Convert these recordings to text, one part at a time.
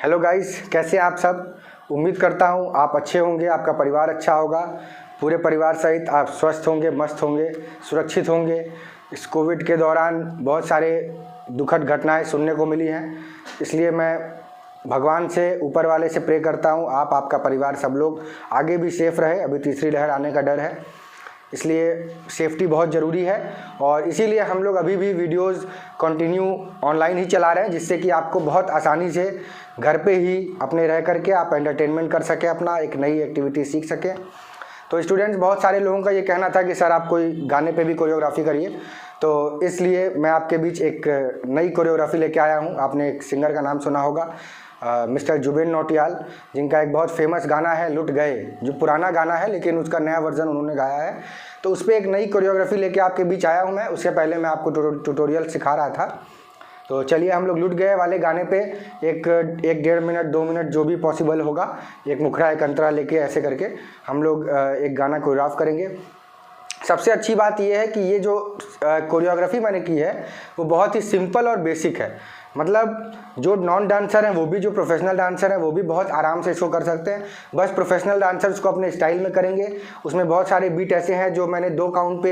Hello guys, कैसे हैं आप सब। उम्मीद करता हूं आप अच्छे होंगे, आपका परिवार अच्छा होगा। पूरे परिवार सहित आप स्वस्थ होंगे, मस्त होंगे, सुरक्षित होंगे। इस कोविड के दौरान बहुत सारे दुखद घटनाएं सुनने को मिली हैं, इसलिए मैं भगवान से, ऊपर वाले से प्रे करता हूं आपका परिवार सब लोग आगे भी सेफ़ रहे। अभी तीसरी लहर आने का डर है, इसलिए सेफ्टी बहुत ज़रूरी है और इसीलिए हम लोग अभी भी वीडियोस कंटिन्यू ऑनलाइन ही चला रहे हैं, जिससे कि आपको बहुत आसानी से घर पे ही अपने रह करके आप एंटरटेनमेंट कर सकें, अपना एक नई एक्टिविटी सीख सकें। तो स्टूडेंट्स, बहुत सारे लोगों का ये कहना था कि सर आप कोई गाने पे भी कोरियोग्राफी करिए, तो इसलिए मैं आपके बीच एक नई कोरियोग्राफी लेके आया हूँ। आपने एक सिंगर का नाम सुना होगा, मिस्टर जुबिन नौटियाल, जिनका एक बहुत फेमस गाना है लुट गए, जो पुराना गाना है लेकिन उसका नया वर्जन उन्होंने गाया है। तो उस पर एक नई कोरियोग्राफी लेके आपके बीच आया हूँ मैं। उससे पहले मैं आपको ट्यूटोरियल सिखा रहा था। तो चलिए हम लोग लुट गए वाले गाने पे एक 1-1.5 मिनट 2 मिनट जो भी पॉसिबल होगा, एक मुखड़ा एक अंतरा लेके ऐसे करके हम लोग एक गाना कोरियोग्राफ करेंगे। सबसे अच्छी बात यह है कि ये जो कोरियोग्राफी मैंने की है वो बहुत ही सिंपल और बेसिक है। मतलब जो नॉन डांसर हैं वो भी, जो प्रोफेशनल डांसर हैं वो भी बहुत आराम से इसको कर सकते हैं। बस प्रोफेशनल डांसर उसको अपने स्टाइल में करेंगे। उसमें बहुत सारे बीट ऐसे हैं जो मैंने 2 काउंट पे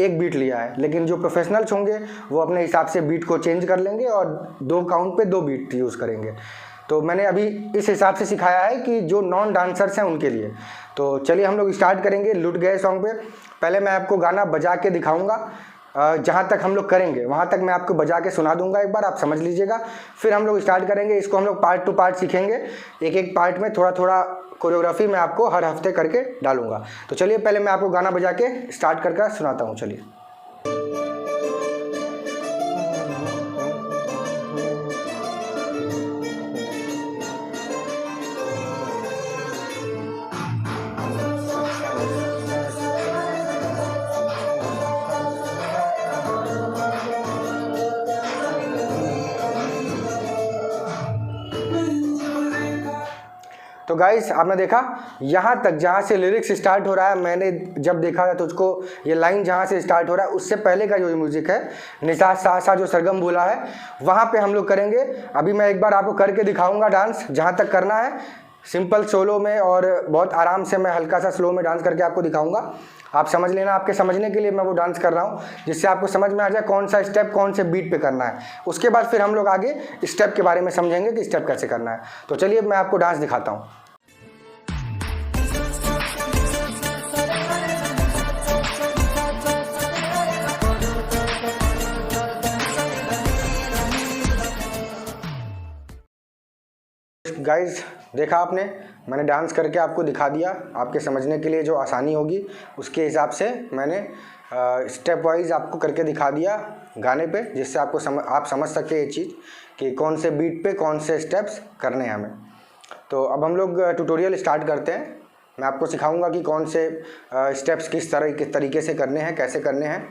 एक बीट लिया है, लेकिन जो प्रोफेशनल्स होंगे वो अपने हिसाब से बीट को चेंज कर लेंगे और 2 काउंट पे 2 बीट यूज़ करेंगे। तो मैंने अभी इस हिसाब से सिखाया है कि जो नॉन डांसर्स हैं उनके लिए। तो चलिए हम लोग स्टार्ट करेंगे लुट गए सॉन्ग पे। पहले मैं आपको गाना बजा के दिखाऊंगा, जहाँ तक हम लोग करेंगे वहाँ तक मैं आपको बजा के सुना दूंगा, एक बार आप समझ लीजिएगा। फिर हम लोग स्टार्ट करेंगे। इसको हम लोग पार्ट टू पार्ट सीखेंगे, एक एक पार्ट में थोड़ा थोड़ा कोरियोग्राफी मैं आपको हर हफ्ते करके डालूंगा। तो चलिए पहले मैं आपको गाना बजा के स्टार्ट करके सुनाता हूँ। चलिए। तो गाइस, आपने देखा यहाँ तक जहाँ से लिरिक्स स्टार्ट हो रहा है, मैंने जब देखा था तो उसको ये लाइन जहाँ से स्टार्ट हो रहा है उससे पहले का जो म्यूजिक है, निशा सा सा जो सरगम बोला है, वहाँ पे हम लोग करेंगे। अभी मैं एक बार आपको करके दिखाऊंगा डांस, जहाँ तक करना है सिंपल सोलो में, और बहुत आराम से मैं हल्का सा स्लो में डांस करके आपको दिखाऊंगा। आप समझ लेना, आपके समझने के लिए मैं वो डांस कर रहा हूँ, जिससे आपको समझ में आ जाए कौन सा स्टेप कौन से बीट पे करना है। उसके बाद फिर हम लोग आगे स्टेप के बारे में समझेंगे कि स्टेप कैसे करना है। तो चलिए मैं आपको डांस दिखाता हूँ। गाइज, देखा आपने, मैंने डांस करके आपको दिखा दिया। आपके समझने के लिए जो आसानी होगी उसके हिसाब से मैंने स्टेप वाइज आपको करके दिखा दिया गाने पे, जिससे आपको आप समझ सके ये चीज़ कि कौन से बीट पे कौन से स्टेप्स करने हैं हमें। तो अब हम लोग ट्यूटोरियल स्टार्ट करते हैं। मैं आपको सिखाऊंगा कि कौन से स्टेप्स किस तरीके से करने हैं, कैसे करने हैं।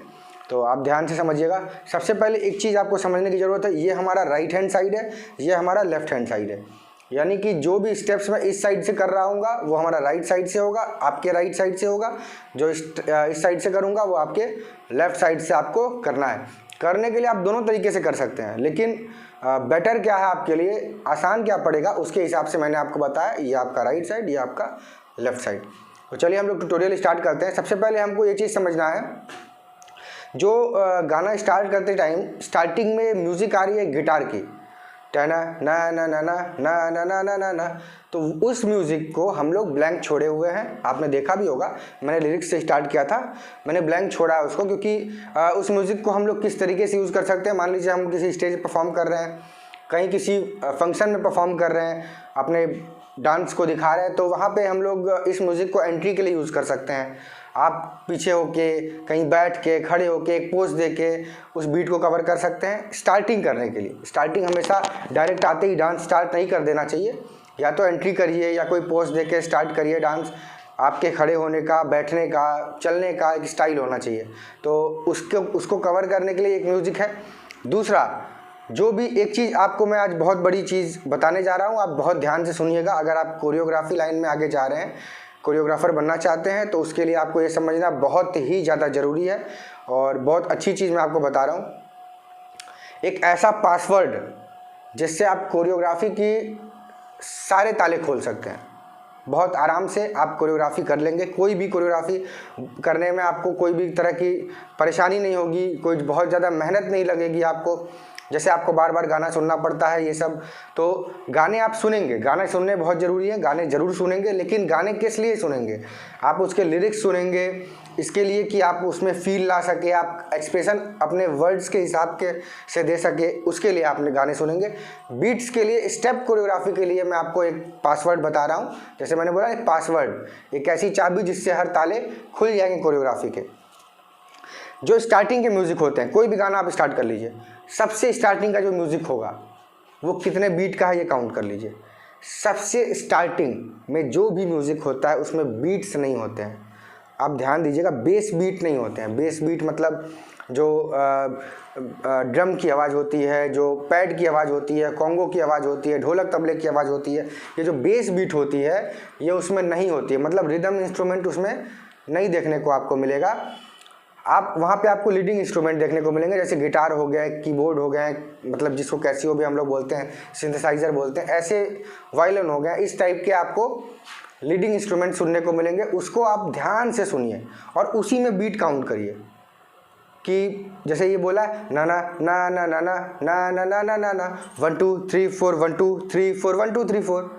तो आप ध्यान से समझिएगा। सबसे पहले एक चीज़ आपको समझने की ज़रूरत है, ये हमारा राइट हैंड साइड है, ये हमारा लेफ्ट हैंड साइड है। यानी कि जो भी स्टेप्स मैं इस साइड से कर रहा हूँगा वो हमारा राइट साइड से होगा, आपके राइट साइड से होगा। जो इस साइड से करूँगा वो आपके लेफ्ट साइड से आपको करना है। करने के लिए आप दोनों तरीके से कर सकते हैं, लेकिन बेटर क्या है आपके लिए, आसान क्या पड़ेगा, उसके हिसाब से मैंने आपको बताया। ये आपका राइट साइड, ये आपका लेफ्ट साइड। तो चलिए हम लोग ट्यूटोरियल स्टार्ट करते हैं। सबसे पहले हमको ये चीज़ समझना है, जो गाना स्टार्ट करते टाइम स्टार्टिंग में म्यूज़िक आ रही है गिटार की, टना ना ना ना ना ना ना ना ना ना ना, तो उस म्यूज़िक को हम लोग ब्लैंक छोड़े हुए हैं। आपने देखा भी होगा, मैंने लिरिक्स से स्टार्ट किया था, मैंने ब्लैंक छोड़ा है उसको, क्योंकि उस म्यूज़िक को हम लोग किस तरीके से यूज़ कर सकते हैं। मान लीजिए हम किसी स्टेज परफॉर्म कर रहे हैं, कहीं किसी फंक्शन में परफॉर्म कर रहे हैं, अपने डांस को दिखा रहे हैं, तो वहाँ पे हम लोग इस म्यूज़िक को एंट्री के लिए यूज़ कर सकते हैं। आप पीछे होके, कहीं बैठ के, खड़े होके, एक पोज दे के उस बीट को कवर कर सकते हैं स्टार्टिंग करने के लिए। स्टार्टिंग हमेशा डायरेक्ट आते ही डांस स्टार्ट नहीं कर देना चाहिए, या तो एंट्री करिए या कोई पोज दे के स्टार्ट करिए डांस। आपके खड़े होने का, बैठने का, चलने का एक स्टाइल होना चाहिए। तो उसको कवर करने के लिए एक म्यूज़िक है। दूसरा, जो भी एक चीज़ आपको मैं आज बहुत बड़ी चीज़ बताने जा रहा हूँ, आप बहुत ध्यान से सुनिएगा। अगर आप कोरियोग्राफी लाइन में आगे जा रहे हैं, कोरियोग्राफर बनना चाहते हैं, तो उसके लिए आपको ये समझना बहुत ही ज़्यादा ज़रूरी है और बहुत अच्छी चीज़ मैं आपको बता रहा हूँ। एक ऐसा पासवर्ड जिससे आप कोरियोग्राफी की सारे ताले खोल सकते हैं। बहुत आराम से आप कोरियोग्राफी कर लेंगे। कोई भी कोरियोग्राफी करने में आपको कोई भी तरह की परेशानी नहीं होगी, कोई बहुत ज़्यादा मेहनत नहीं लगेगी आपको। जैसे आपको बार बार गाना सुनना पड़ता है ये सब, तो गाने आप सुनेंगे, गाने सुनने बहुत ज़रूरी है, गाने ज़रूर सुनेंगे, लेकिन गाने किस लिए सुनेंगे? आप उसके लिरिक्स सुनेंगे इसके लिए कि आप उसमें फील ला सके, आप एक्सप्रेशन अपने वर्ड्स के हिसाब के से दे सके, उसके लिए आपने गाने सुनेंगे। बीट्स के लिए, स्टेप कोरियोग्राफी के लिए मैं आपको एक पासवर्ड बता रहा हूँ। जैसे मैंने बोला, एक पासवर्ड, एक ऐसी चाबी जिससे हर ताले खुल जाएंगे कोरियोग्राफी के। जो स्टार्टिंग के म्यूज़िक होते हैं, कोई भी गाना आप स्टार्ट कर लीजिए, सबसे स्टार्टिंग का जो म्यूज़िक होगा वो कितने बीट का है ये काउंट कर लीजिए। सबसे स्टार्टिंग में जो भी म्यूज़िक होता है उसमें बीट्स नहीं होते हैं। आप ध्यान दीजिएगा, बेस बीट नहीं होते हैं। बेस बीट मतलब जो ड्रम की आवाज़ होती है, जो पैड की आवाज़ होती है, कॉन्गो की आवाज़ होती है, ढोलक तबले की आवाज़ होती है, ये जो बेस बीट होती है ये उसमें नहीं होती है। मतलब रिदम इंस्ट्रूमेंट उसमें नहीं देखने को आपको मिलेगा। आप वहाँ पे आपको लीडिंग इंस्ट्रूमेंट देखने को मिलेंगे, जैसे गिटार हो गया, कीबोर्ड हो गया, मतलब जिसको कैसियो भी हम लोग बोलते हैं, सिंथेसाइज़र बोलते हैं, ऐसे वायलिन हो गया, इस टाइप के आपको लीडिंग इंस्ट्रूमेंट सुनने को मिलेंगे। उसको आप ध्यान से सुनिए और उसी में बीट काउंट करिए। कि जैसे ये बोला ना ना ना ना ना ना ना ना ना ना ना ना 1 2 3 4 1 2 3 4 1 2 3 4।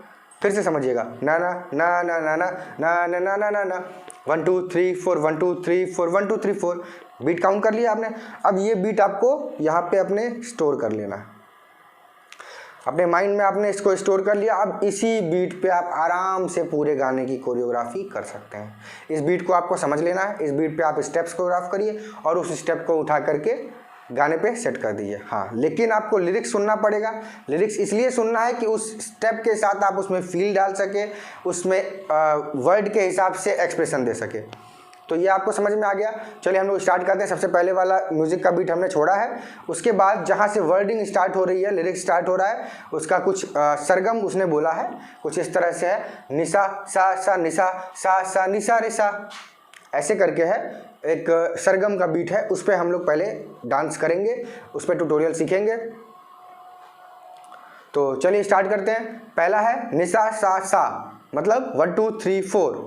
फिर से समझिएगा, ना ना ना ना ना ना ना ना ना ना ना ना 1 2 3 4 1 2 3 4 1 2 3 4। बीट काउंट कर लिया आपने। अब ये बीट आपको यहाँ पे अपने स्टोर कर लेना है, अपने माइंड में आपने इसको स्टोर कर लिया। अब इसी बीट पे आप आराम से पूरे गाने की कोरियोग्राफी कर सकते हैं। इस बीट को आपको समझ लेना है। इस बीट पे आप स्टेप्स कोरियोग्राफ करिए और उस स्टेप को उठा करके गाने पे सेट कर दीजिए। हाँ, लेकिन आपको लिरिक्स सुनना पड़ेगा। लिरिक्स इसलिए सुनना है कि उस स्टेप के साथ आप उसमें फील डाल सके, उसमें वर्ड के हिसाब से एक्सप्रेशन दे सके। तो ये आपको समझ में आ गया। चलिए हम लोग स्टार्ट करते हैं। सबसे पहले वाला म्यूज़िक का बीट हमने छोड़ा है, उसके बाद जहाँ से वर्डिंग स्टार्ट हो रही है, लिरिक्स स्टार्ट हो रहा है, उसका कुछ सरगम उसने बोला है, कुछ इस तरह से है, निसा सा सा निसा सा सा निसा रे सा, ऐसे करके है। एक सरगम का बीट है, उस पर हम लोग पहले डांस करेंगे, उस पर ट्यूटोरियल सीखेंगे। तो चलिए स्टार्ट करते हैं। पहला है निसा सा सा, मतलब 1 2 3 4,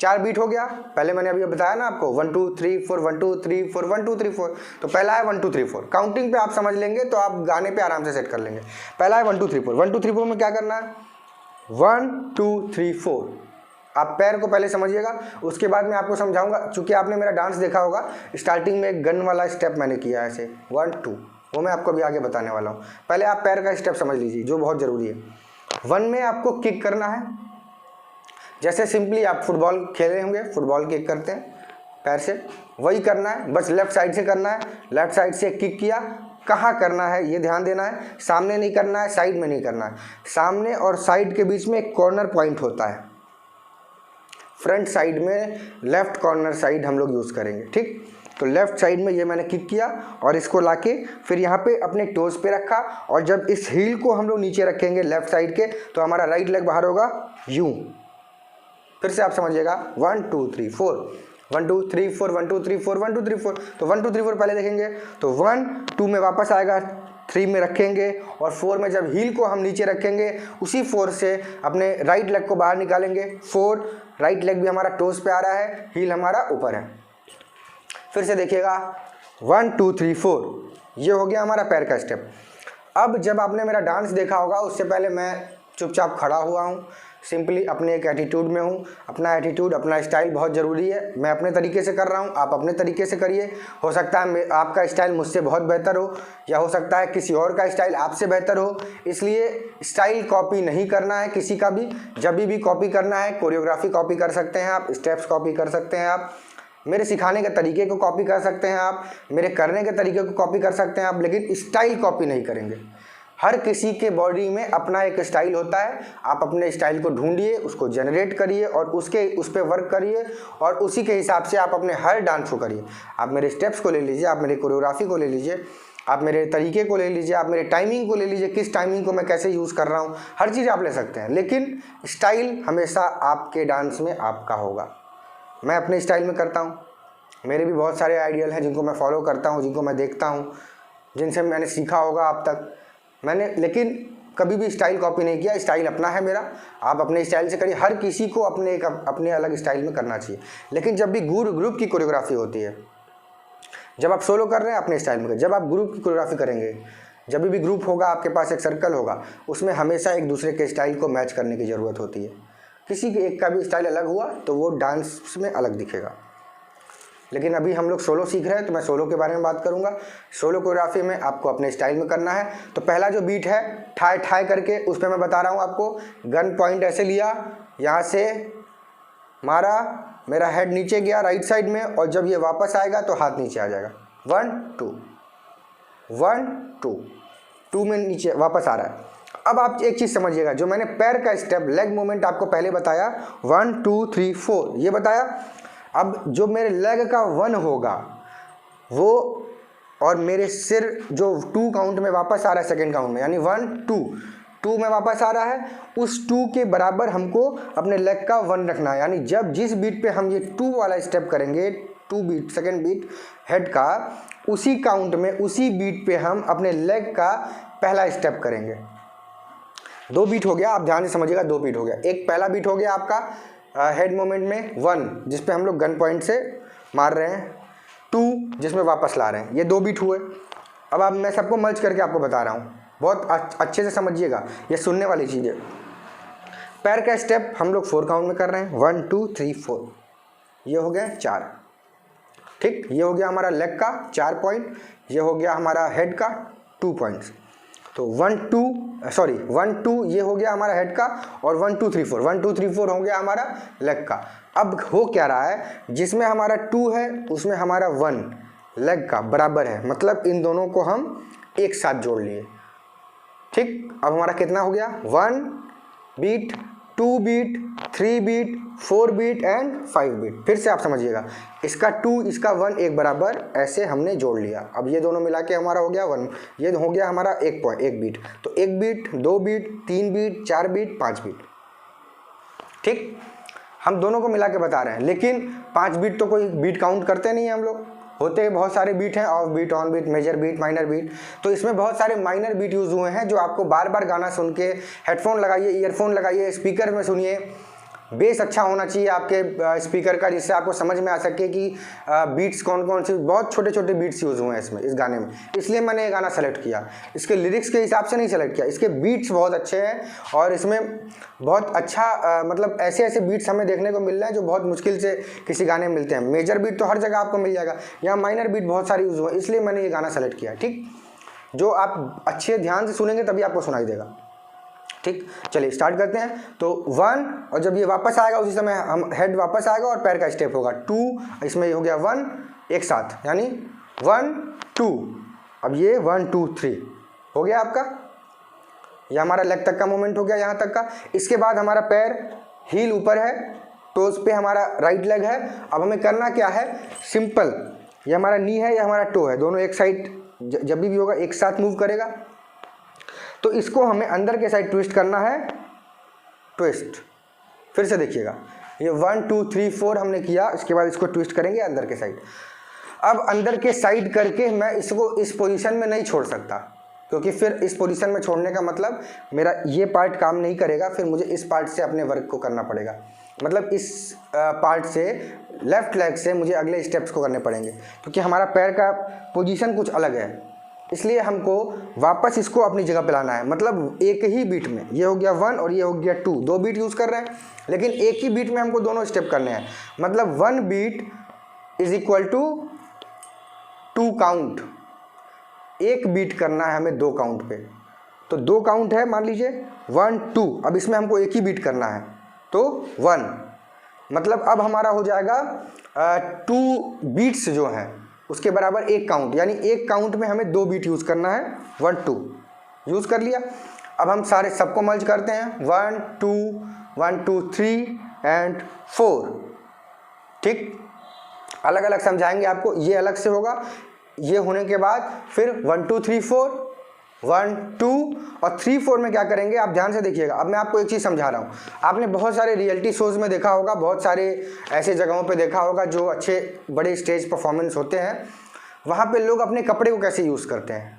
4 बीट हो गया। पहले मैंने अभी बताया ना आपको 1 2 3 4 1 2 3 4 1 2 3 4। तो पहला है 1 2 3 4। काउंटिंग पे आप समझ लेंगे तो आप गाने पे आराम से सेट कर लेंगे। पहला है 1 2 3 4। 1 2 3 4 में क्या करना है? 1 2 3 4। आप पैर को पहले समझिएगा, उसके बाद मैं आपको समझाऊंगा। चूंकि आपने मेरा डांस देखा होगा, स्टार्टिंग में एक गन वाला स्टेप मैंने किया है ऐसे 1 2, वो मैं आपको अभी आगे बताने वाला हूँ। पहले आप पैर का स्टेप समझ लीजिए जो बहुत ज़रूरी है। 1 में आपको किक करना है। जैसे सिंपली आप फुटबॉल खेले होंगे, फुटबॉल किक करते हैं पैर से, वही करना है, बस लेफ्ट साइड से करना है। लेफ्ट साइड से किक किया, कहाँ करना है ये ध्यान देना है। सामने नहीं करना है, साइड में नहीं करना है। सामने और साइड के बीच में एक कॉर्नर पॉइंट होता है। फ्रंट साइड में लेफ्ट कॉर्नर साइड हम लोग यूज़ करेंगे, ठीक। तो लेफ्ट साइड में ये मैंने किक किया और इसको लाके फिर यहाँ पे अपने टोज पे रखा, और जब इस हील को हम लोग नीचे रखेंगे लेफ्ट साइड के, तो हमारा राइट लेग बाहर होगा यूँ। फिर से आप समझिएगा 1 2 3 4, 1 2 3 4, 1 2 3 4, 1 2 3 4। तो 1 2 3 4 पहले देखेंगे, तो 1 2 में वापस आएगा, 3 में रखेंगे, और 4 में जब हील को हम नीचे रखेंगे, उसी 4 से अपने राइट लेग को बाहर निकालेंगे। 4, राइट लेग भी हमारा टोज पे आ रहा है, हील हमारा ऊपर है। फिर से देखिएगा 1 2 3 4, ये हो गया हमारा पैर का स्टेप। अब जब आपने मेरा डांस देखा होगा, उससे पहले मैं चुपचाप खड़ा हुआ हूँ, सिंपली अपने एक एटीट्यूड में हूँ। अपना एटीट्यूड, अपना स्टाइल बहुत ज़रूरी है। मैं अपने तरीके से कर रहा हूँ, आप अपने तरीके से करिए। हो सकता है आपका स्टाइल मुझसे बहुत बेहतर हो, या हो सकता है किसी और का स्टाइल आपसे बेहतर हो। इसलिए स्टाइल कॉपी नहीं करना है किसी का भी। जब भी कॉपी करना है, कोरियोग्राफी कॉपी कर सकते हैं आप, स्टेप्स कॉपी कर सकते हैं आप, मेरे सिखाने के तरीके को कॉपी कर सकते हैं आप, मेरे करने के तरीके को कॉपी कर सकते हैं आप, लेकिन स्टाइल कॉपी नहीं करेंगे। हर किसी के बॉडी में अपना एक स्टाइल होता है। आप अपने स्टाइल को ढूंढिए, उसको जनरेट करिए और उस पर वर्क करिए, और उसी के हिसाब से आप अपने हर डांस को करिए। आप मेरे स्टेप्स को ले लीजिए, आप मेरी कोरियोग्राफी को ले लीजिए, आप मेरे तरीके को ले लीजिए, आप मेरे टाइमिंग को ले लीजिए, किस टाइमिंग को मैं कैसे यूज़ कर रहा हूँ, हर चीज़ आप ले सकते हैं। लेकिन स्टाइल हमेशा आपके डांस में आपका होगा। मैं अपने स्टाइल में करता हूँ, मेरे भी बहुत सारे आइडियल हैं जिनको मैं फॉलो करता हूँ, जिनको मैं देखता हूँ, जिनसे मैंने सीखा होगा अब तक मैंने। लेकिन कभी भी स्टाइल कॉपी नहीं किया, स्टाइल अपना है मेरा, आप अपने स्टाइल से करिए। हर किसी को अपने अलग स्टाइल में करना चाहिए। लेकिन जब भी ग्रुप की कोरियोग्राफी होती है, जब आप सोलो कर रहे हैं अपने स्टाइल में, जब आप ग्रुप की कोरियोग्राफी करेंगे, जब भी ग्रुप होगा, आपके पास एक सर्कल होगा, उसमें हमेशा एक दूसरे के स्टाइल को मैच करने की ज़रूरत होती है। किसी के एक का भी स्टाइल अलग हुआ तो वो डांस में अलग दिखेगा। लेकिन अभी हम लोग सोलो सीख रहे हैं तो मैं सोलो के बारे में बात करूंगा। सोलो कोरियोग्राफी में आपको अपने स्टाइल में करना है। तो पहला जो बीट है ठाई ठाई करके, उस पर मैं बता रहा हूँ आपको। गन पॉइंट ऐसे लिया, यहाँ से मारा, मेरा हेड नीचे गया राइट साइड में, और जब ये वापस आएगा तो हाथ नीचे आ जाएगा। 1 2 1 2 2 में नीचे वापस आ रहा है। अब आप एक चीज़ समझिएगा, जो मैंने पैर का स्टेप लेग मूवमेंट आपको पहले बताया 1 2 3 4 ये बताया। अब जो मेरे लेग का 1 होगा वो, और मेरे सिर जो 2 काउंट में वापस आ रहा है सेकंड काउंट में, यानी 1 2 में वापस आ रहा है, उस 2 के बराबर हमको अपने लेग का 1 रखना है। यानी जब जिस बीट पे हम ये 2 वाला स्टेप करेंगे, 2 बीट सेकंड बीट हेड का, उसी काउंट में उसी बीट पे हम अपने लेग का पहला स्टेप करेंगे। 2 बीट हो गया, आप ध्यान से समझिएगा, 2 बीट हो गया। एक पहला बीट हो गया आपका हेड मोमेंट में 1, जिसपे हम लोग गन पॉइंट से मार रहे हैं, 2 जिसमें वापस ला रहे हैं, ये 2 बीट हुए। अब मैं सबको मर्ज करके आपको बता रहा हूँ, बहुत अच्छे से समझिएगा, ये सुनने वाली चीज़ है। पैर का स्टेप हम लोग 4 काउंट में कर रहे हैं, 1 2 3 4, ये हो गया 4। ठीक, ये हो गया हमारा लेग का 4 पॉइंट, ये हो गया हमारा हेड का 2 पॉइंट्स। तो 1 2 ये हो गया हमारा हेड का, और 1 2 3 4 1 2 3 4 हो गया हमारा लेग का। अब हो क्या रहा है, जिसमें हमारा 2 है उसमें हमारा 1 लेग का बराबर है, मतलब इन दोनों को हम एक साथ जोड़ लिए। ठीक, अब हमारा कितना हो गया, 1 beat 2 beat 3 beat 4 beat and 5 beat. फिर से आप समझिएगा, इसका 2 इसका 1 एक बराबर ऐसे हमने जोड़ लिया। अब ये दोनों मिला के हमारा हो गया 1, ये हो गया हमारा एक बीट। तो 1 beat 2 beat 3 beat 4 beat 5 beat. ठीक, हम दोनों को मिला के बता रहे हैं, लेकिन 5 बीट तो कोई बीट काउंट करते नहीं है हम लोग, होते हैं बहुत सारे बीट हैं, off beat, on beat, major beat, minor beat. तो इसमें बहुत सारे माइनर बीट यूज़ हुए हैं, जो आपको बार बार गाना सुन के हेडफोन लगाइए, ईयरफोन लगाइए, स्पीकर में सुनिए। बेस अच्छा होना चाहिए आपके स्पीकर का, जिससे आपको समझ में आ सके कि बीट्स कौन कौन सी, बहुत छोटे छोटे बीट्स यूज़ हुए हैं इसमें, इस गाने में। इसलिए मैंने ये गाना सेलेक्ट किया, इसके लिरिक्स के हिसाब से नहीं सेलेक्ट किया, इसके बीट्स बहुत अच्छे हैं, और इसमें बहुत अच्छा मतलब ऐसे ऐसे बीट्स हमें देखने को मिल रहे हैं जो बहुत मुश्किल से किसी गाने में मिलते हैं। मेजर बीट तो हर जगह आपको मिल जाएगा, यहाँ माइनर बीट बहुत सारी यूज़ हुए, इसलिए मैंने ये गाना सेलेक्ट किया। ठीक, जो आप अच्छे ध्यान से सुनेंगे तभी आपको सुनाई देगा। ठीक, चलिए स्टार्ट करते हैं। तो 1, और जब ये वापस आएगा उसी समय हम हेड वापस आएगा और पैर का स्टेप होगा 2, इसमें ये हो गया 1 एक साथ, यानी 1 2। अब ये 1 2 3 हो गया आपका, ये हमारा लेग तक का मूवमेंट हो गया, यहाँ तक का। इसके बाद हमारा पैर हील ऊपर है, टोज पे हमारा राइट लेग है। अब हमें करना क्या है, सिंपल, ये हमारा नी है, ये हमारा टो है, दोनों एक साइड जब भी होगा एक साथ मूव करेगा। तो इसको हमें अंदर के साइड ट्विस्ट करना है, ट्विस्ट। फिर से देखिएगा, ये 1 2 3 4 हमने किया, इसके बाद इसको ट्विस्ट करेंगे अंदर के साइड। अब अंदर के साइड करके मैं इसको इस पोजीशन में नहीं छोड़ सकता, क्योंकि फिर इस पोजीशन में छोड़ने का मतलब मेरा ये पार्ट काम नहीं करेगा, फिर मुझे इस पार्ट से अपने वर्क को करना पड़ेगा। मतलब इस पार्ट से, लेफ्ट लेग से मुझे अगले स्टेप्स को करने पड़ेंगे, क्योंकि हमारा पैर का पोजीशन कुछ अलग है। इसलिए हमको वापस इसको अपनी जगह पे लाना है। मतलब एक ही बीट में, ये हो गया 1 और ये हो गया 2, 2 बीट यूज़ कर रहे हैं, लेकिन एक ही बीट में हमको दोनों स्टेप करने हैं। मतलब 1 beat is equal to 2 count, एक बीट करना है हमें 2 काउंट पे। तो 2 काउंट है, मान लीजिए 1 2, अब इसमें हमको एक ही बीट करना है, तो 1, मतलब अब हमारा हो जाएगा 2 बीट्स जो हैं उसके बराबर एक काउंट, यानी एक काउंट में हमें 2 बीट यूज़ करना है। 1 2 यूज़ कर लिया। अब हम सारे सबको मर्ज करते हैं, 1 2 1 2 3 एंड 4। ठीक, अलग अलग समझाएंगे आपको, ये अलग से होगा, ये होने के बाद फिर 1 2 3 4 1 2 और 3 4 में क्या करेंगे, आप ध्यान से देखिएगा। अब मैं आपको एक चीज़ समझा रहा हूँ, आपने बहुत सारे रियलिटी शोज़ में देखा होगा, बहुत सारे ऐसे जगहों पे देखा होगा जो अच्छे बड़े स्टेज परफॉर्मेंस होते हैं, वहाँ पे लोग अपने कपड़े को कैसे यूज़ करते हैं।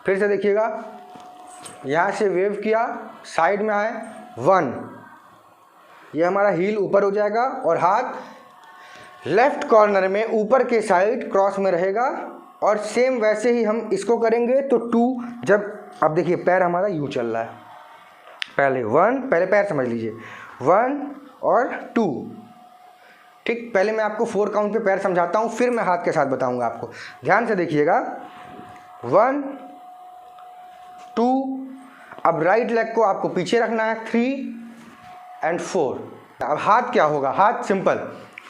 फिर से देखिएगा, यहाँ से वेव किया, साइड में आए 1, ये हमारा हील ऊपर हो जाएगा और हाथ लेफ्ट कॉर्नर में ऊपर के साइड क्रॉस में रहेगा। और सेम वैसे ही हम इसको करेंगे तो 2, जब अब देखिए पैर हमारा यूँ चल रहा है, पहले 1, पहले पैर समझ लीजिए 1 और 2, ठीक। पहले मैं आपको 4 काउंट पे पैर समझाता हूँ, फिर मैं हाथ के साथ बताऊँगा आपको, ध्यान से देखिएगा। 1 2, अब राइट लेग को आपको पीछे रखना है, 3 एंड 4। अब हाथ क्या होगा, हाथ सिंपल,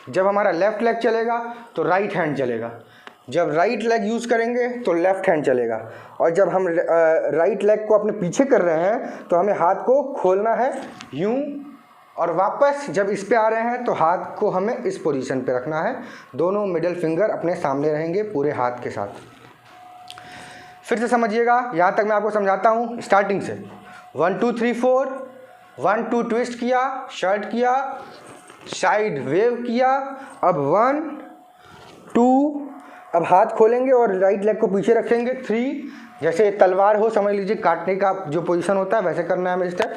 जब हमारा लेफ्ट लेग चलेगा तो राइट हैंड चलेगा, जब राइट लेग यूज़ करेंगे तो लेफ्ट हैंड चलेगा। और जब हम राइट लेग को अपने पीछे कर रहे हैं तो हमें हाथ को खोलना है यूं, और वापस जब इस पे आ रहे हैं तो हाथ को हमें इस पोजीशन पे रखना है। दोनों मिडिल फिंगर अपने सामने रहेंगे पूरे हाथ के साथ। फिर से समझिएगा, यहाँ तक मैं आपको समझाता हूँ स्टार्टिंग से। 1 2 3 4, 1 2 ट्विस्ट किया, शर्ट किया, साइड वेव किया, अब 1 2, अब हाथ खोलेंगे और राइट लेग को पीछे रखेंगे, 3, जैसे तलवार हो समझ लीजिए, काटने का जो पोजीशन होता है वैसे करना है हमें स्टेप,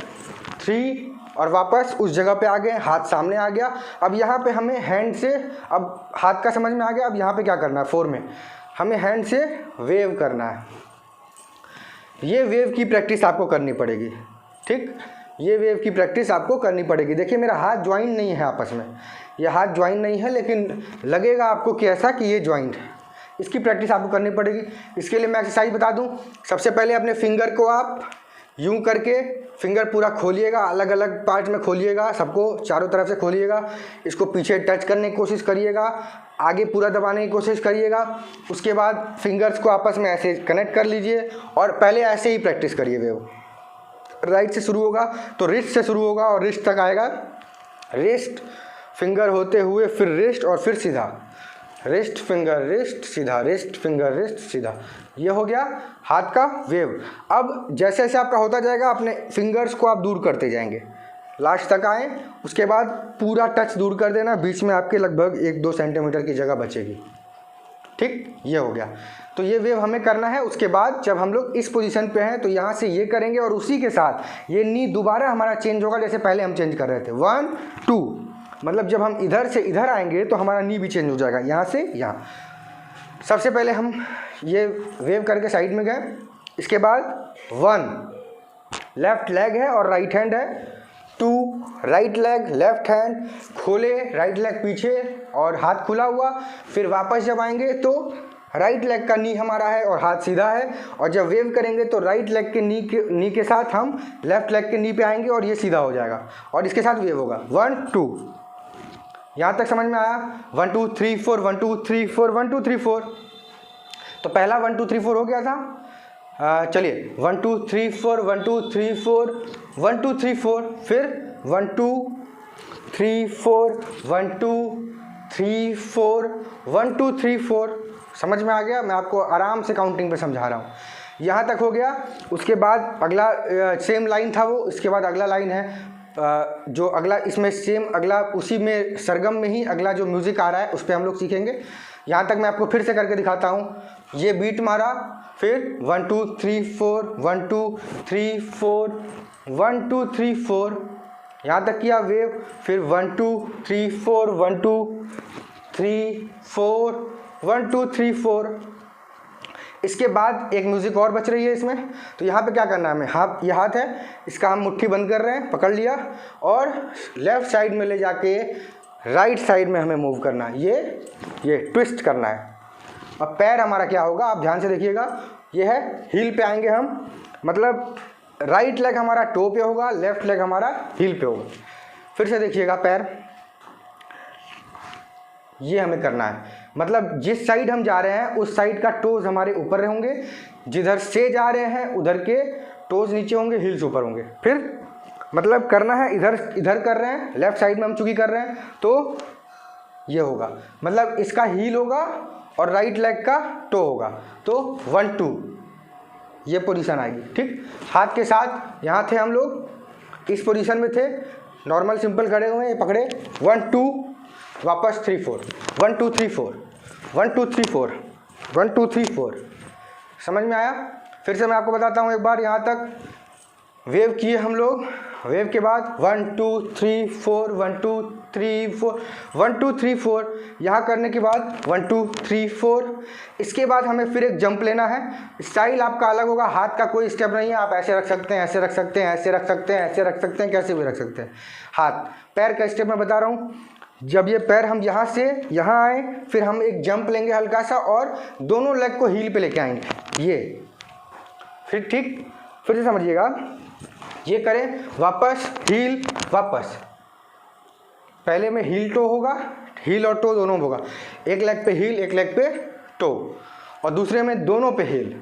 3, और वापस उस जगह पे आ गए, हाथ सामने आ गया। अब यहाँ पे हमें हैंड से, अब हाथ का समझ में आ गया, अब यहाँ पे क्या करना है, 4 में हमें हैंड से वेव करना है। ये वेव की प्रैक्टिस आपको करनी पड़ेगी, ठीक, ये वेव की प्रैक्टिस आपको करनी पड़ेगी। देखिए मेरा हाथ ज्वाइन नहीं है आपस में, ये हाथ ज्वाइन नहीं है, लेकिन लगेगा आपको कि ऐसा कि ये ज्वाइंट है। इसकी प्रैक्टिस आपको करनी पड़ेगी। इसके लिए मैं एक्सरसाइज बता दूं। सबसे पहले अपने फिंगर को आप यूं करके फिंगर पूरा खोलिएगा, अलग अलग पार्ट में खोलिएगा, सबको चारों तरफ से खोलिएगा। इसको पीछे टच करने की कोशिश करिएगा, आगे पूरा दबाने की कोशिश करिएगा। उसके बाद फिंगर्स को आपस में ऐसे कनेक्ट कर लीजिए और पहले ऐसे ही प्रैक्टिस करिए। वेव राइट से शुरू होगा तो रिस्ट से शुरू होगा और रिस्ट तक आएगा, रिस्ट फिंगर होते हुए फिर रिस्ट और फिर सीधा, रिस्ट फिंगर रिस्ट सीधा, रिस्ट फिंगर रिस्ट सीधा। ये हो गया हाथ का वेव। अब जैसे जैसे आपका होता जाएगा अपने फिंगर्स को आप दूर करते जाएंगे, लास्ट तक आए, उसके बाद पूरा टच दूर कर देना, बीच में आपके लगभग 1-2 सेंटीमीटर की जगह बचेगी, ठीक। ये हो गया। तो ये वेव हमें करना है। उसके बाद जब हम लोग इस पोजीशन पे हैं तो यहाँ से ये करेंगे और उसी के साथ ये नी दोबारा हमारा चेंज होगा, जैसे पहले हम चेंज कर रहे थे 1 2, मतलब जब हम इधर से इधर आएंगे तो हमारा नी भी चेंज हो जाएगा, यहाँ से यहाँ। सबसे पहले हम ये वेव करके साइड में गए, इसके बाद 1 लेफ्ट लेग है और राइट हैंड है, 2 राइट लेग लेफ्ट हैंड, खोले राइट लेग पीछे और हाथ खुला हुआ। फिर वापस जब आएंगे तो राइट लेग का नी हमारा है और हाथ सीधा है, और जब वेव करेंगे तो राइट लेग के नी के साथ हम लेफ्ट लेग के नी पे आएंगे और ये सीधा हो जाएगा और इसके साथ वेव होगा 1 2। यहाँ तक समझ में आया? 1 2 3 4 1 2 3 4 1 2 3 4। तो पहला 1 2 3 4 हो गया था। चलिए 1 2 3 4 1 2 3 4 1 2 3 4, फिर 1 2 3 4 1 2 3 4 1 2 3 4। समझ में आ गया? मैं आपको आराम से काउंटिंग पे समझा रहा हूँ। यहाँ तक हो गया। उसके बाद अगला सेम लाइन था वो, इसके बाद अगला लाइन है जो अगला, इसमें सेम अगला उसी में सरगम में ही अगला जो म्यूज़िक आ रहा है उस पर हम लोग सीखेंगे। यहाँ तक मैं आपको फिर से करके दिखाता हूँ। ये बीट मारा, फिर 1 2 3 4 1 2 3 4 1 2 3 4, यहाँ तक किया वेव, फिर 1 2 3 4 1 2 3 4 1 2 3 4। इसके बाद एक म्यूज़िक और बच रही है इसमें, तो यहाँ पे क्या करना है हमें, हाथ, ये हाथ है, इसका हम मुट्ठी बंद कर रहे हैं, पकड़ लिया और लेफ़्ट साइड में ले जाके राइट साइड में हमें मूव करना है, ये ट्विस्ट करना है। अब पैर हमारा क्या होगा, आप ध्यान से देखिएगा, ये है हील पे आएंगे हम, मतलब राइट लेग हमारा टो पे होगा, लेफ्ट लेग हमारा हील पे होगा। फिर से देखिएगा पैर, ये हमें करना है, मतलब जिस साइड हम जा रहे हैं उस साइड का टोज हमारे ऊपर होंगे, जिधर से जा रहे हैं उधर के टोज नीचे होंगे, हील्स ऊपर होंगे। फिर मतलब करना है, इधर कर रहे हैं, लेफ्ट साइड में हम चूंकि कर रहे हैं तो ये होगा, मतलब इसका हील होगा और राइट लेग का टो होगा, तो 1 2 ये पोजीशन आएगी, ठीक। हाथ के साथ यहाँ थे हम लोग, इस पोजीशन में थे, नॉर्मल सिंपल खड़े हुए हैं, पकड़े 1 2, वापस 3 4 1 2 3 4 1 2 3 4 1 2 3 4। समझ में आया? फिर से मैं आपको बताता हूँ एक बार, यहाँ तक वेव किए हम लोग। वेव के बाद 1 2 3 4 1 2 3 4 1 2 3 4, यहाँ करने के बाद 1 2 3 4। इसके बाद हमें फिर एक जंप लेना है। स्टाइल आपका अलग होगा, हाथ का कोई स्टेप नहीं है, आप ऐसे रख सकते हैं, ऐसे रख सकते हैं, ऐसे रख सकते हैं, ऐसे रख सकते हैं, कैसे भी रख सकते हैं। हाथ पैर का स्टेप मैं बता रहा हूँ। जब ये पैर हम यहाँ से यहाँ आए, फिर हम एक जंप लेंगे हल्का सा और दोनों लेग को हील पे लेके आएंगे, ये फिर ठीक। फिर से समझिएगा, ये करें, वापस हील, वापस। पहले में हील टो होगा, हील और टो दोनों होगा, एक लेग पे हील, एक लेग पे टो, और दूसरे में दोनों पे हील,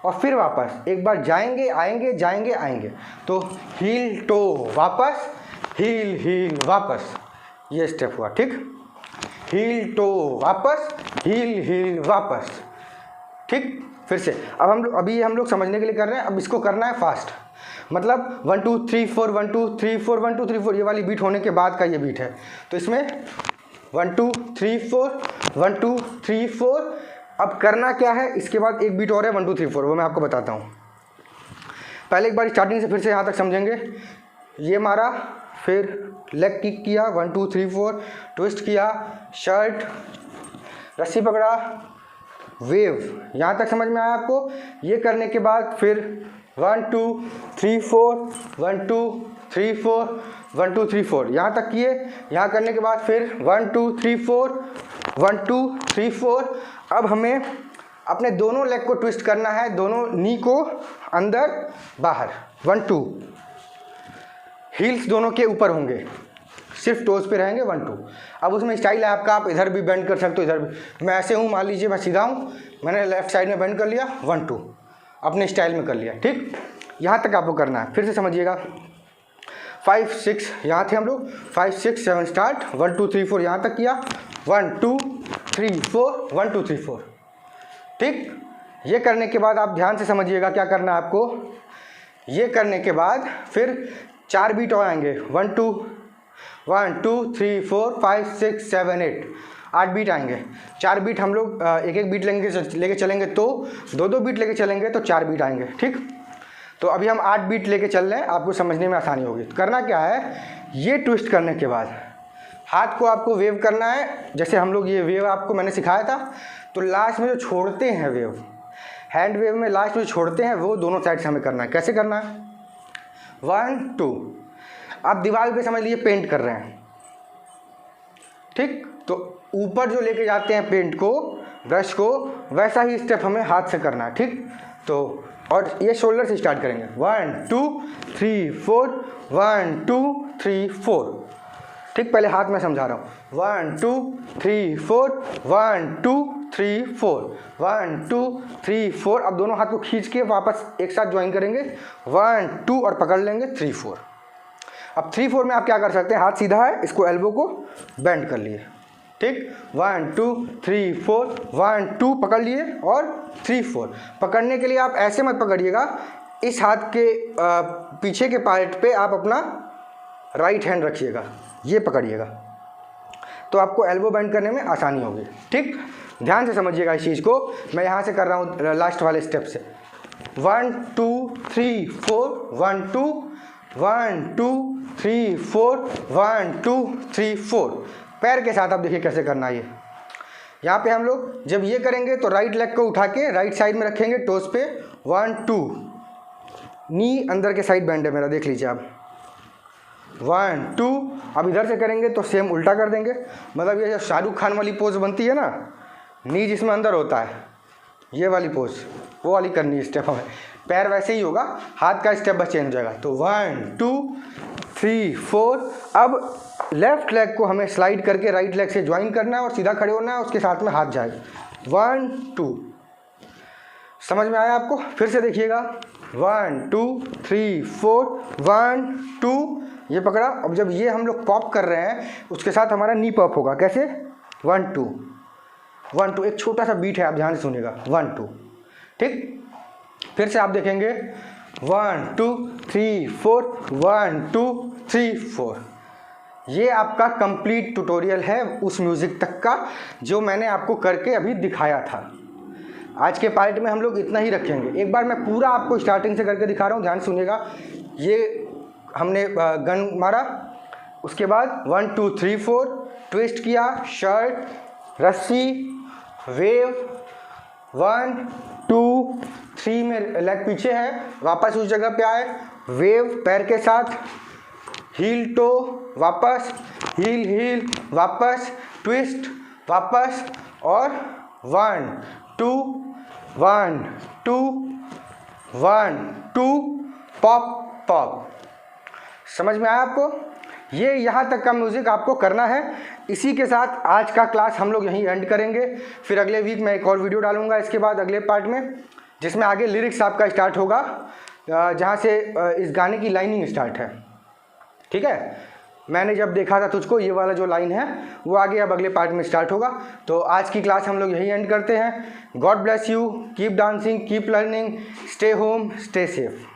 और फिर वापस एक बार जाएंगे आएंगे, जाएंगे आएंगे। तो हील टो वापस, हील हील वापस, ये स्टेप हुआ, ठीक। हील टो वापस, हील हील वापस, ठीक। फिर से अभी हम लोग समझने के लिए कर रहे हैं, अब इसको करना है फास्ट। मतलब 1 2 3 4 1 2 3 4 1 2 3 4, ये वाली बीट होने के बाद का ये बीट है। तो इसमें 1 2 3 4 1 2 3 4। अब करना क्या है, इसके बाद एक बीट और है 1 2 3 4, वो मैं आपको बताता हूँ। पहले एक बार स्टार्टिंग से फिर से यहाँ तक समझेंगे। ये मारा, फिर लेग किक किया, 1 2 3 4, ट्विस्ट किया, शर्ट, रस्सी पकड़ा, वेव, यहाँ तक समझ में आया आपको। ये करने के बाद फिर 1 2 3 4 1 2 3 4 1 2 3 4, यहाँ तक किए। यहाँ करने के बाद फिर 1 2 3 4 1 2 3 4। अब हमें अपने दोनों लेग को ट्विस्ट करना है, दोनों नी को अंदर बाहर, 1 2। हील्स दोनों के ऊपर होंगे, सिर्फ टोज पे रहेंगे, 1 2। अब उसमें स्टाइल है आपका, आप इधर भी बेंड कर सकते हो, इधर भी। मैं ऐसे हूँ, मान लीजिए मैं सीधा हूँ, मैंने लेफ्ट साइड में बेंड कर लिया, 1 2 अपने स्टाइल में कर लिया, ठीक। यहाँ तक आपको करना है। फिर से समझिएगा, 5 6 यहाँ थे हम लोग, 5 6 7 स्टार्ट, 1 2 3 4 यहाँ तक किया, 1 2 3 4 1 2 3 4, ठीक। ये करने के बाद आप ध्यान से समझिएगा क्या करना है आपको। ये करने के बाद फिर 4 बीट और आएंगे, 1 2 3 4 5 6 7 8, 8 बीट आएंगे। 4 बीट हम लोग एक एक बीट लेके चलेंगे, तो 2 बीट लेके चलेंगे तो 4 बीट आएंगे, ठीक। तो अभी हम 8 बीट लेके चल रहे हैं, आपको समझने में आसानी होगी। करना क्या है, ये ट्विस्ट करने के बाद हाथ को आपको वेव करना है। जैसे हम लोग ये वेव आपको मैंने सिखाया था, तो लास्ट में जो छोड़ते हैं वेव, हैंड वेव में लास्ट में छोड़ते हैं, वो दोनों साइड से हमें करना है। कैसे करना है, 1 2। आप दीवार पे समझ लीजिए पेंट कर रहे हैं, ठीक। तो ऊपर जो लेके जाते हैं पेंट को, ब्रश को, वैसा ही स्टेप हमें हाथ से करना है, ठीक। तो और ये शोल्डर से स्टार्ट करेंगे, 1 2 3 4 1 2 3 4, ठीक। पहले हाथ में समझा रहा हूँ, 1 2 3 4 1 2 3 4 1 2 3 4। अब दोनों हाथ को खींच के वापस एक साथ ज्वाइन करेंगे, 1 2 और पकड़ लेंगे 3 4। अब 3 4 में आप क्या कर सकते हैं, हाथ सीधा है, इसको एल्बो को बेंड कर लिए, ठीक। 1 2 3 4 1 2 पकड़ लिए और 3 4। पकड़ने के लिए आप ऐसे मत पकड़िएगा, इस हाथ के पीछे के पार्ट पे आप अपना राइट हैंड रखिएगा, ये पकड़िएगा, तो आपको एल्बो बेंड करने में आसानी होगी, ठीक। ध्यान से समझिएगा इस चीज़ को। मैं यहाँ से कर रहा हूँ लास्ट वाले स्टेप से, 1 2 3 4 1 2 1 2 3 4 1 2 3 4। पैर के साथ आप देखिए कैसे करना है। ये यहाँ पे हम लोग जब ये करेंगे तो राइट लेग को उठा के राइट साइड में रखेंगे, टोस पे, 1 2, नी अंदर के साइड बेंड है मेरा, देख लीजिए आप, 1 2। अब इधर से करेंगे तो सेम उल्टा कर देंगे। मतलब ये जो शाहरुख खान वाली पोज बनती है ना, नी जिसमें अंदर होता है, ये वाली पोज, वो वाली करनी है स्टेप हमें। पैर वैसे ही होगा, हाथ का स्टेप बस चेंज हो जाएगा। तो 1 2 3 4। अब लेफ्ट लेग को हमें स्लाइड करके राइट लेग से ज्वाइन करना है और सीधा खड़े होना है, उसके साथ में हाथ जाए, 1 2। समझ में आया आपको? फिर से देखिएगा, 1 2 3 4 1 2, ये पकड़ा। अब जब ये हम लोग पॉप कर रहे हैं, उसके साथ हमारा नी पॉप होगा। कैसे? 1 2 1 2। एक छोटा सा बीट है, आप ध्यान से सुनिएगा, 1 2, ठीक। फिर से आप देखेंगे, 1 2 3 4 1 2 3 4। ये आपका कंप्लीट ट्यूटोरियल है उस म्यूज़िक तक का जो मैंने आपको करके अभी दिखाया था। आज के पार्ट में हम लोग इतना ही रखेंगे। एक बार मैं पूरा आपको स्टार्टिंग से करके दिखा रहा हूँ, ध्यान सुनिएगा। ये हमने गन मारा, उसके बाद 1 2 3 4 ट्विस्ट किया, शर्ट, रस्सी, वेव, 1 2 3 में लेग पीछे है, वापस उस जगह पे आए, वेव पैर के साथ, हील टो, वापस हील हील, वापस ट्विस्ट, वापस, और 1 2 1 2 1 2 पॉप पॉप। समझ में आया आपको? ये यहाँ तक का म्यूज़िक आपको करना है। इसी के साथ आज का क्लास हम लोग यहीं एंड करेंगे। फिर अगले वीक मैं एक और वीडियो डालूंगा इसके बाद अगले पार्ट में, जिसमें आगे लिरिक्स आपका स्टार्ट होगा, जहाँ से इस गाने की लाइनिंग स्टार्ट है। ठीक है, मैंने जब देखा था तुझको, ये वाला जो लाइन है वो आगे अब अगले पार्ट में स्टार्ट होगा। तो आज की क्लास हम लोग यहीं एंड करते हैं। God bless you, keep dancing, keep learning, stay home, stay safe.